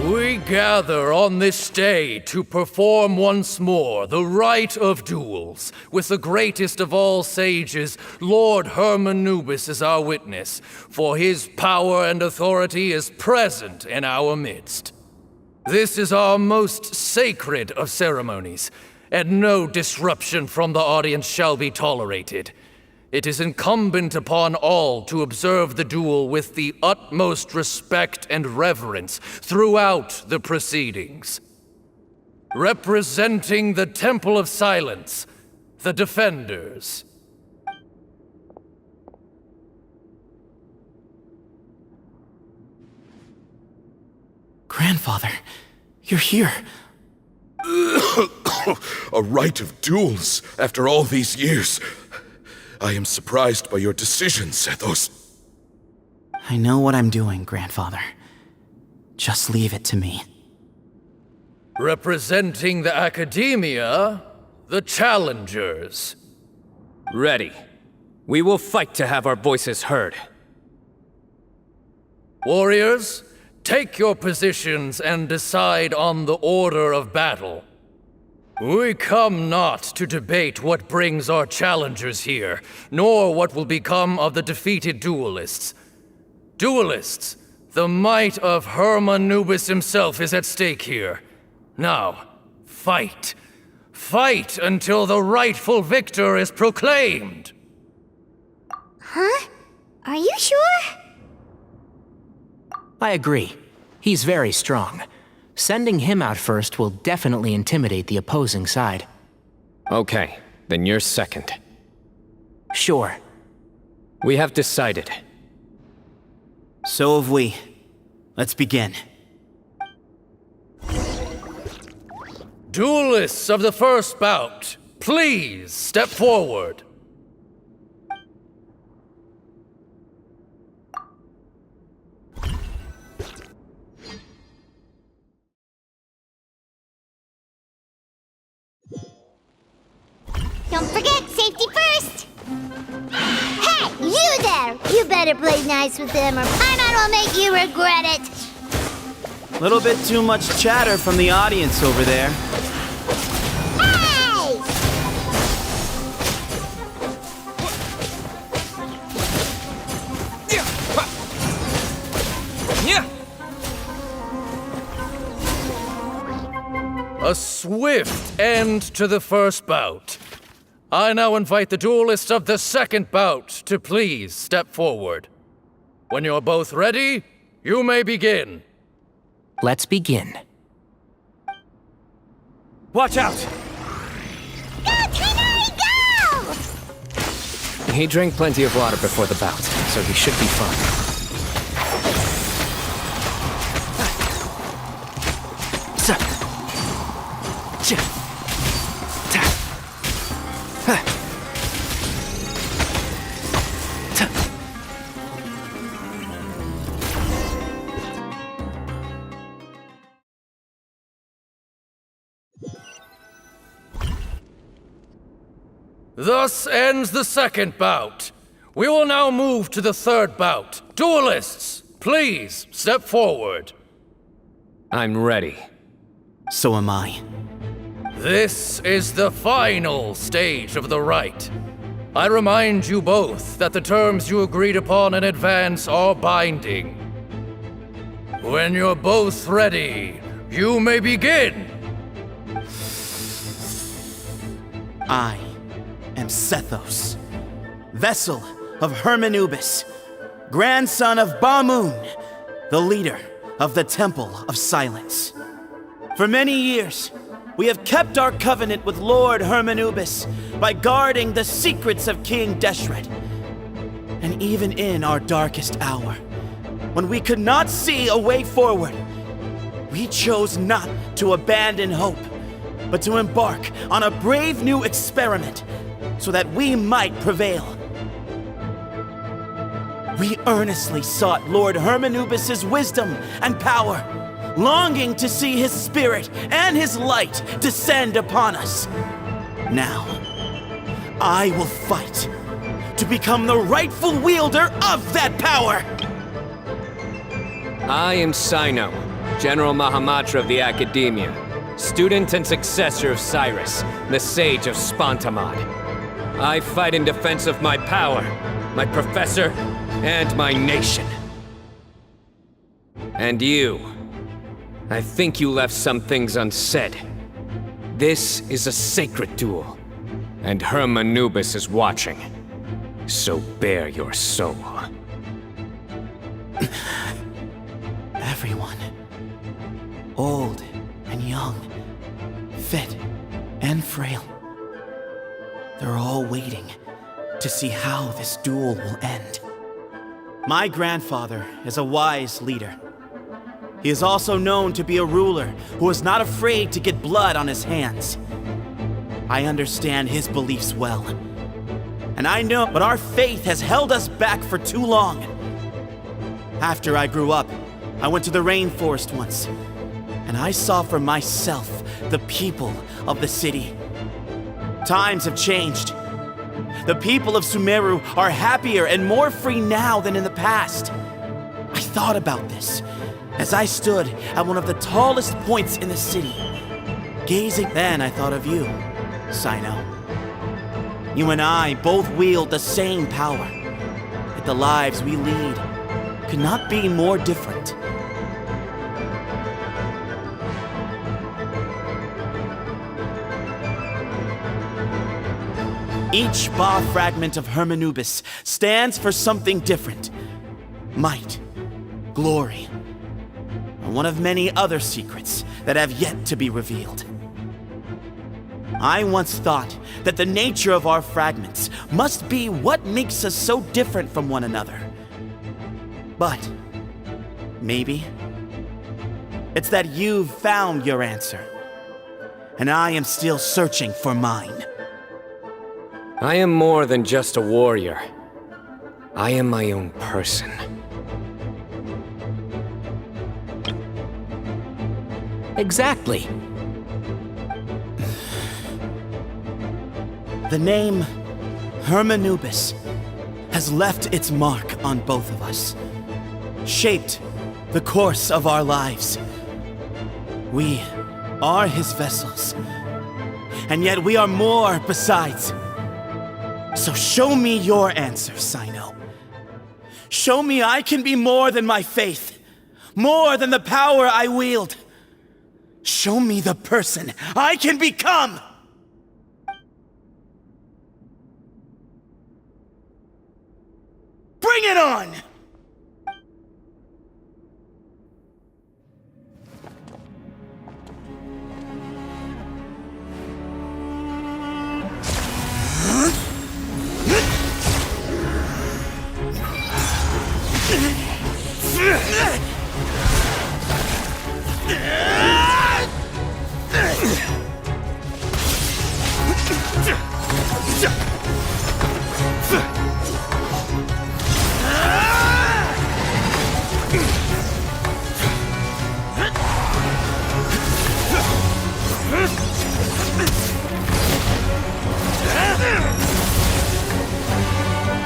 We gather on this day to perform once more the rite of duels, with the greatest of all sages, Lord Hermanubis, as our witness, for his power and authority is present in our midst. This is our most sacred of ceremonies, and no disruption from the audience shall be tolerated. It is incumbent upon all to observe the duel with the utmost respect and reverence throughout the proceedings. Representing the Temple of Silence, the Defenders. Grandfather, you're here. A rite of duels after all these years. I am surprised by your decision, Sethos. I know what I'm doing, Grandfather. Just leave it to me. Representing the Academia, the Challengers. Ready. We will fight to have our voices heard. Warriors, take your positions and decide on the order of battle. We come not to debate what brings our challengers here, nor what will become of the defeated duelists. Duelists, the might of Hermanubis himself is at stake here. Now, fight. Fight until the rightful victor is proclaimed. Huh? Are you sure? I agree. He's very strong. Sending him out first will definitely intimidate the opposing side. Okay, then you're second. Sure. We have decided. So have we. Let's begin. Duelists of the first bout, please step forward. Don't forget, safety first! Hey, you there! You better play nice with them or Paimon will make you regret it! Little bit too much chatter from the audience over there. Hey! A swift end to the first bout. I now invite the duelists of the second bout to please step forward. When you're both ready, you may begin. Let's begin. Watch out! Go, Cyno, go! He drank plenty of water before the bout, so he should be fine. Thus ends the second bout. We will now move to the third bout. Duelists, please step forward. I'm ready. So am I. This is the final stage of the rite. I remind you both that the terms you agreed upon in advance are binding. When you're both ready, you may begin. I am Sethos, vessel of Hermanubis, grandson of Bamun, the leader of the Temple of Silence. For many years, we have kept our covenant with Lord Hermanubis by guarding the secrets of King Deshret. And even in our darkest hour, when we could not see a way forward, we chose not to abandon hope, but to embark on a brave new experiment so that we might prevail. We earnestly sought Lord Hermanubis' wisdom and power, longing to see his spirit and his light descend upon us. Now, I will fight to become the rightful wielder of that power! I am Cyno, General Mahamatra of the Academia, student and successor of Cyrus, the Sage of Spontamod. I fight in defense of my power, my professor, and my nation. And you. I think you left some things unsaid. This is a sacred duel, and Hermanubis is watching. So bare your soul. Everyone, old and young, fit and frail, they're all waiting to see how this duel will end. My grandfather is a wise leader. He is also known to be a ruler who is not afraid to get blood on his hands. I understand his beliefs well. And I know, but our faith has held us back for too long. After I grew up, I went to the rainforest once, and I saw for myself the people of the city. Times have changed. The people of Sumeru are happier and more free now than in the past. I thought about this as I stood at one of the tallest points in the city, gazing. Then I thought of you, Cyno. You and I both wield the same power, yet the lives we lead could not be more different. Each Ba fragment of Hermanubis stands for something different. Might, glory, and one of many other secrets that have yet to be revealed. I once thought that the nature of our fragments must be what makes us so different from one another. But maybe it's that you've found your answer, and I am still searching for mine. I am more than just a warrior. I am my own person. Exactly. The name Hermanubis has left its mark on both of us, shaped the course of our lives. We are his vessels, and yet we are more besides. So show me your answer, Cyno. Show me I can be more than my faith, more than the power I wield. Show me the person I can become! Bring it on!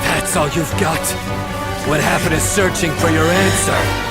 That's all you've got? What happened to searching for your answer?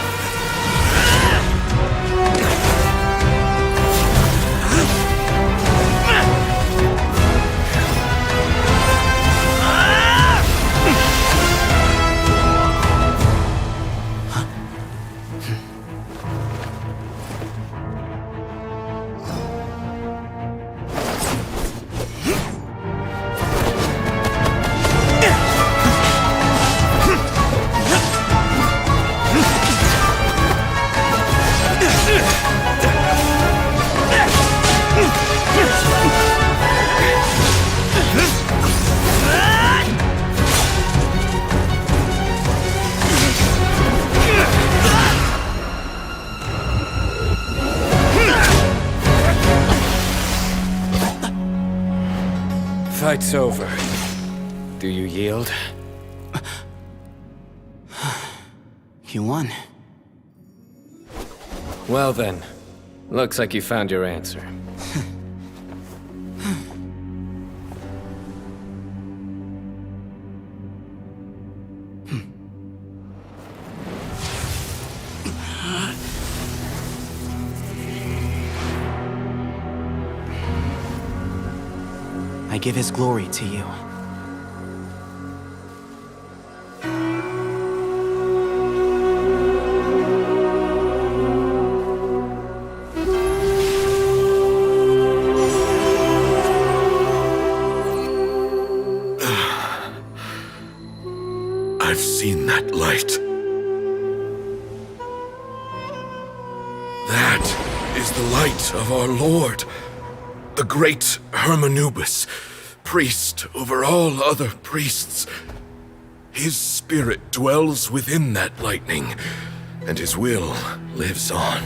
Fight's over. Do you yield? You won. Well then, looks like you found your answer. I give his glory to you. I've seen that light. That is the light of our Lord, the Great Hermanubis, priest over all other priests. His spirit dwells within that lightning, and his will lives on.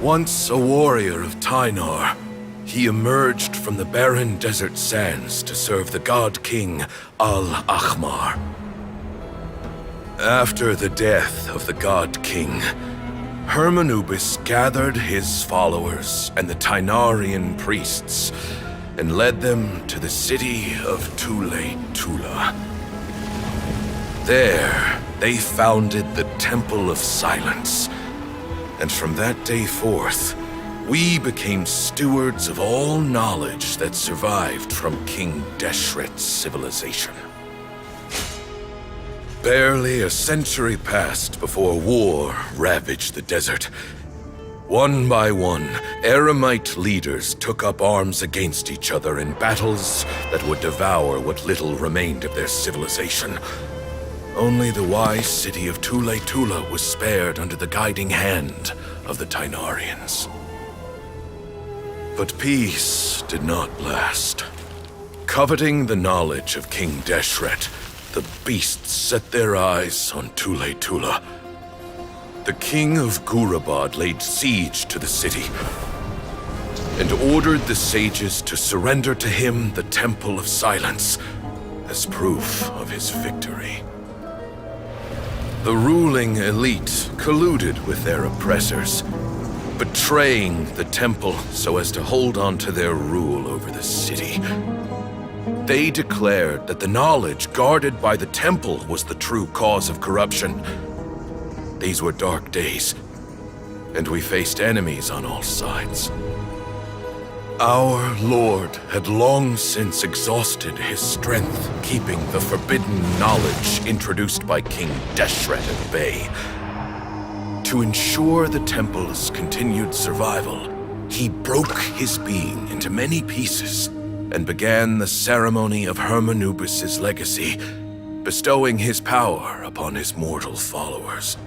Once a warrior of Tynar, he emerged from the barren desert sands to serve the god king Al-Ahmar. After the death of the god king, Hermanubis gathered his followers and the Tynarian priests and led them to the city of Tula. There, they founded the Temple of Silence, and from that day forth, we became stewards of all knowledge that survived from King Deshret's civilization. Barely a century passed before war ravaged the desert. One by one, Eremite leaders took up arms against each other in battles that would devour what little remained of their civilization. Only the wise city of Tula was spared under the guiding hand of the Tynarians. But peace did not last. Coveting the knowledge of King Deshret, the beasts set their eyes on Tula. The king of Gurabad laid siege to the city and ordered the sages to surrender to him the Temple of Silence as proof of his victory. The ruling elite colluded with their oppressors, betraying the temple so as to hold on to their rule over the city. They declared that the knowledge guarded by the temple was the true cause of corruption. These were dark days, and we faced enemies on all sides. Our Lord had long since exhausted his strength, keeping the forbidden knowledge introduced by King Deshret at bay. To ensure the temple's continued survival, he broke his being into many pieces and began the ceremony of Hermanubis' legacy, bestowing his power upon his mortal followers.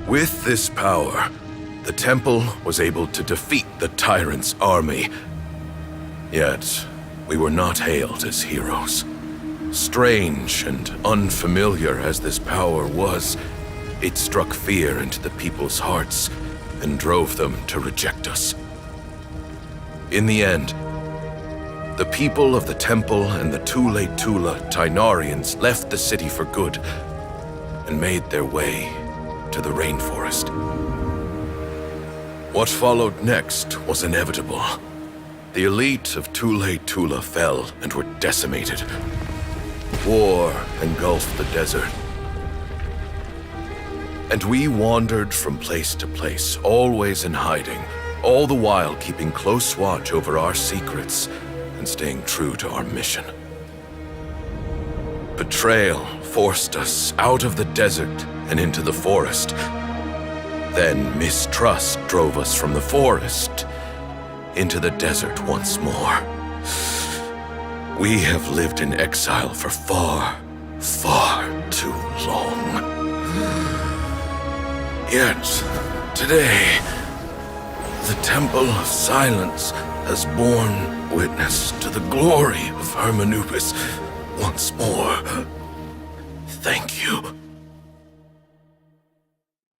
With this power, the temple was able to defeat the tyrant's army. Yet, we were not hailed as heroes. Strange and unfamiliar as this power was, it struck fear into the people's hearts and drove them to reject us. In the end, the people of the temple and the Tula Tynarians left the city for good and made their way to the rainforest. What followed next was inevitable. The elite of Tula fell and were decimated. War engulfed the desert. And we wandered from place to place, always in hiding, all the while keeping close watch over our secrets and staying true to our mission. Betrayal forced us out of the desert and into the forest. Then mistrust drove us from the forest into the desert once more. We have lived in exile for far, far too long. Yet, today, the Temple of Silence has borne witness to the glory of Hermanubis once more. Thank you.